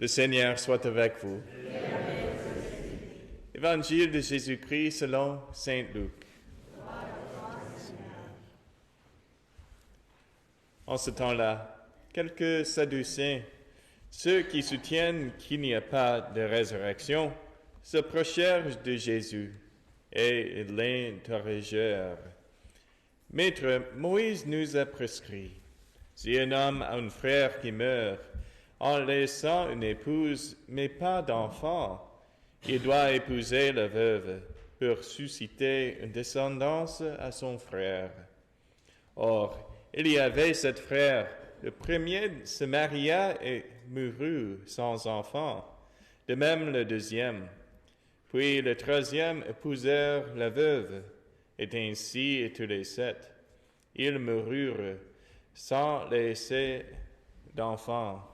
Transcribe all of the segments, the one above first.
Le Seigneur soit avec vous. Évangile de Jésus-Christ selon saint Luc. En ce temps-là, quelques Sadducéens, ceux qui soutiennent qu'il n'y a pas de résurrection, s'approchèrent de Jésus et l'interrogèrent. « Maître, Moïse nous a prescrit, si un homme a un frère qui meurt, en laissant une épouse, mais pas d'enfant, il doit épouser la veuve pour susciter une descendance à son frère. Or, il y avait sept frères. Le premier se maria et mourut sans enfant, de même le deuxième. Puis le troisième épousèrent la veuve, et ainsi tous les sept. Ils moururent sans laisser d'enfants.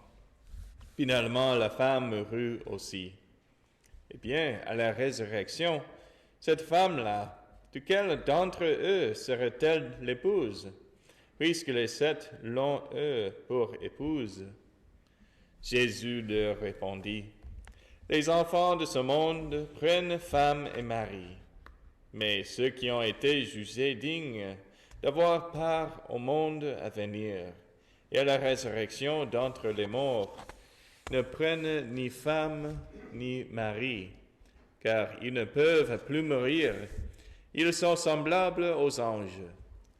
Finalement, la femme mourut aussi. Eh bien, à la résurrection, cette femme-là, de quel d'entre eux serait-elle l'épouse, puisque les sept l'ont eux pour épouse? Jésus leur répondit, « Les enfants de ce monde prennent femme et mari, mais ceux qui ont été jugés dignes d'avoir part au monde à venir et à la résurrection d'entre les morts, ne prennent ni femme ni mari, car ils ne peuvent plus mourir. Ils sont semblables aux anges.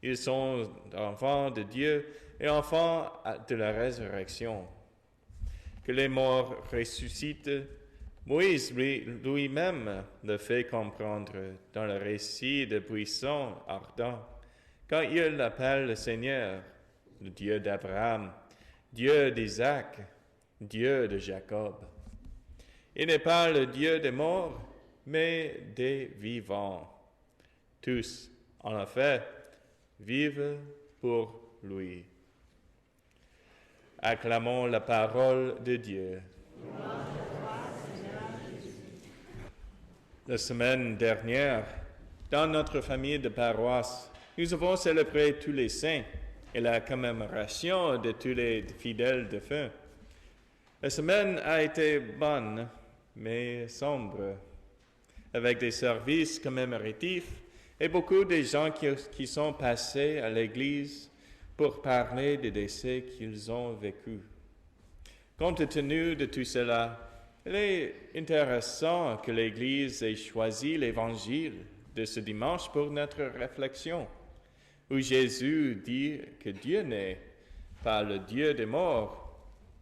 Ils sont enfants de Dieu et enfants de la résurrection. Que les morts ressuscitent, Moïse lui-même le fait comprendre dans le récit de buisson ardent, quand il appelle le Seigneur, le Dieu d'Abraham, Dieu d'Isaac, Dieu de Jacob. Il n'est pas le Dieu des morts, mais des vivants. Tous, en effet, vivent pour lui. Acclamons la parole de Dieu. La semaine dernière, dans notre famille de paroisse, nous avons célébré tous les saints et la commémoration de tous les fidèles défunts. La semaine a été bonne, mais sombre, avec des services commémoratifs et beaucoup de gens qui sont passés à l'église pour parler des décès qu'ils ont vécus. Compte tenu de tout cela, il est intéressant que l'Église ait choisi l'Évangile de ce dimanche pour notre réflexion, où Jésus dit que Dieu n'est pas le Dieu des morts,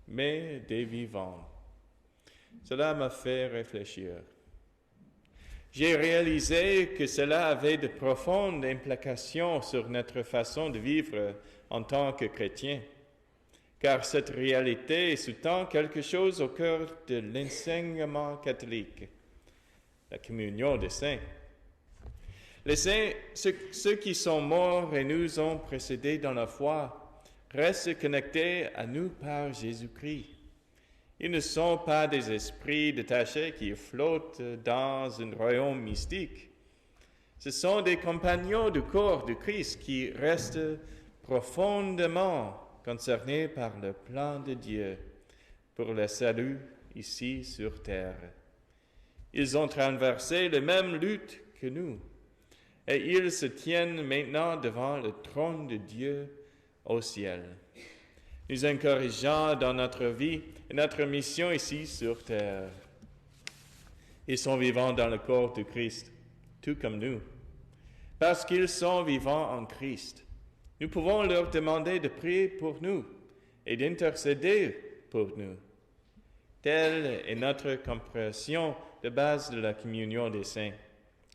mais des vivants. Cela m'a fait réfléchir. J'ai réalisé que cela avait de profondes implications sur notre façon de vivre en tant que chrétiens, car cette réalité sous-tend quelque chose au cœur de l'enseignement catholique, la communion des saints. Les saints, ceux qui sont morts et nous ont précédés dans la foi, restent connectés à nous par Jésus-Christ. Ils ne sont pas des esprits détachés qui flottent dans un royaume mystique. Ce sont des compagnons du corps de Christ qui restent profondément concernés par le plan de Dieu pour le salut ici sur terre. Ils ont traversé les mêmes luttes que nous et ils se tiennent maintenant devant le trône de Dieu au ciel, nous encourageant dans notre vie et notre mission ici sur terre. Ils sont vivants dans le corps de Christ, tout comme nous. Parce qu'ils sont vivants en Christ, nous pouvons leur demander de prier pour nous et d'intercéder pour nous. Telle est notre compréhension de base de la communion des saints.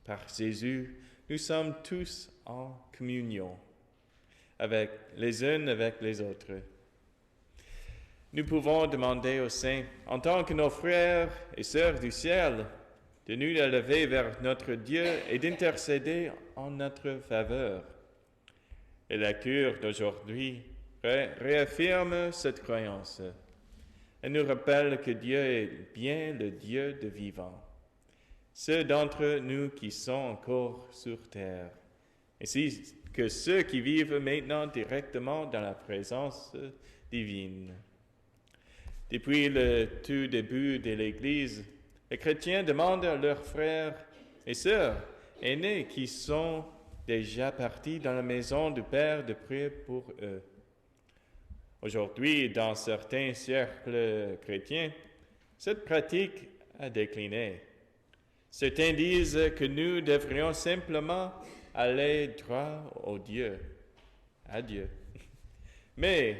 Par Jésus, nous sommes tous en communion avec les uns avec les autres. Nous pouvons demander aux saints, en tant que nos frères et sœurs du ciel, de nous élever vers notre Dieu et d'intercéder en notre faveur. Et la cure d'aujourd'hui réaffirme cette croyance. Elle nous rappelle que Dieu est bien le Dieu de vivants, ceux d'entre nous qui sont encore sur terre, ainsi que ceux qui vivent maintenant directement dans la présence divine. Depuis le tout début de l'Église, les chrétiens demandent à leurs frères et sœurs aînés qui sont déjà partis dans la maison du Père de prier pour eux. Aujourd'hui, dans certains cercles chrétiens, cette pratique a décliné. Certains disent que nous devrions simplement aller droit à Dieu. Mais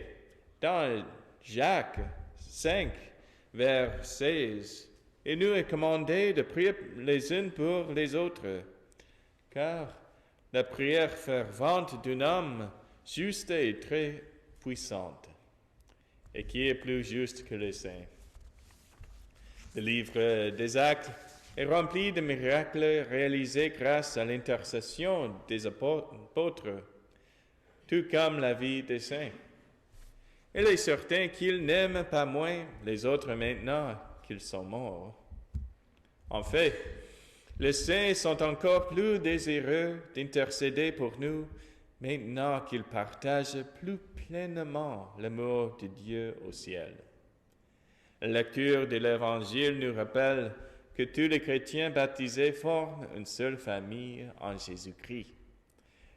dans Jacques 5, vers 16, il nous est commandé de prier les uns pour les autres, car la prière fervente d'un homme juste est très puissante, et qui est plus juste que les saints. Le livre des Actes est rempli de miracles réalisés grâce à l'intercession des apôtres, tout comme la vie des saints. Il est certain qu'ils n'aiment pas moins les autres maintenant qu'ils sont morts. En fait, les saints sont encore plus désireux d'intercéder pour nous maintenant qu'ils partagent plus pleinement l'amour de Dieu au ciel. La lecture de l'Évangile nous rappelle que tous les chrétiens baptisés forment une seule famille en Jésus-Christ.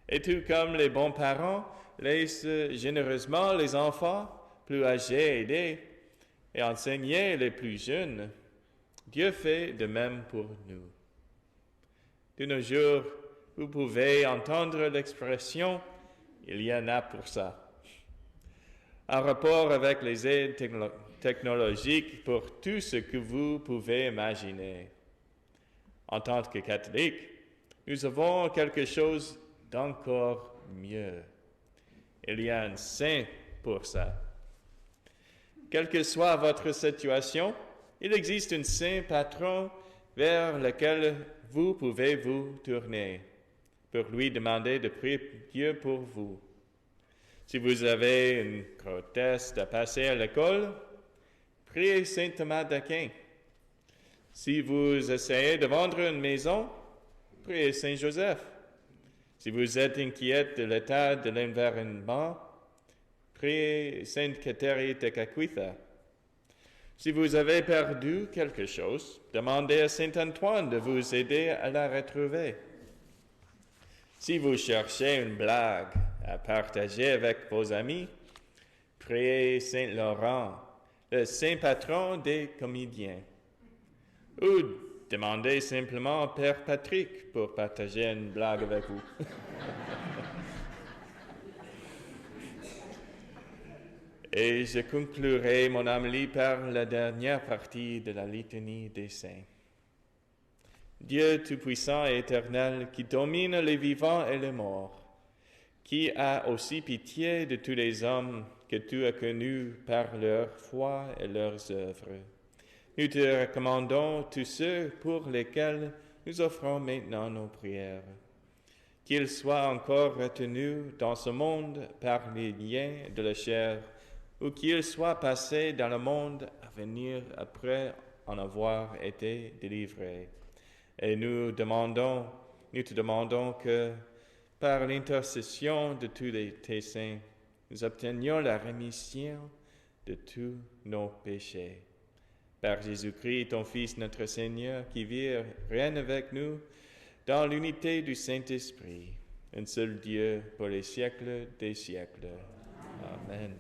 Et tout comme les bons parents laissent généreusement les enfants plus âgés aider et enseigner les plus jeunes, Dieu fait de même pour nous. De nos jours, vous pouvez entendre l'expression « il y en a pour ça ». En rapport avec les aides technologiques pour tout ce que vous pouvez imaginer. En tant que catholiques, nous avons quelque chose d'encore mieux. Il y a un saint pour ça. Quelle que soit votre situation, il existe un saint patron vers lequel vous pouvez vous tourner pour lui demander de prier Dieu pour vous. Si vous avez une grossesse à passer à l'école, priez Saint Thomas d'Aquin. Si vous essayez de vendre une maison, priez Saint Joseph. Si vous êtes inquiète de l'état de l'environnement, priez Sainte Catherine de Caquitha. Si vous avez perdu quelque chose, demandez à Saint Antoine de vous aider à la retrouver. Si vous cherchez une blague à partager avec vos amis, priez Saint Laurent, le saint patron des comédiens. Ou demandez simplement Père Patrick pour partager une blague avec vous. Et je conclurai mon homélie par la dernière partie de la litanie des saints. Dieu Tout-Puissant et Éternel, qui domine les vivants et les morts, qui a aussi pitié de tous les hommes que tu as connus par leur foi et leurs œuvres, nous te recommandons tous ceux pour lesquels nous offrons maintenant nos prières. Qu'ils soient encore retenus dans ce monde par les liens de la chair, ou qu'ils soient passés dans le monde à venir après en avoir été délivrés. Et nous te demandons que, par l'intercession de tous tes saints, nous obtenions la rémission de tous nos péchés. Par Jésus-Christ, ton Fils, notre Seigneur, qui vit et règne avec nous dans l'unité du Saint-Esprit, un seul Dieu pour les siècles des siècles. Amen.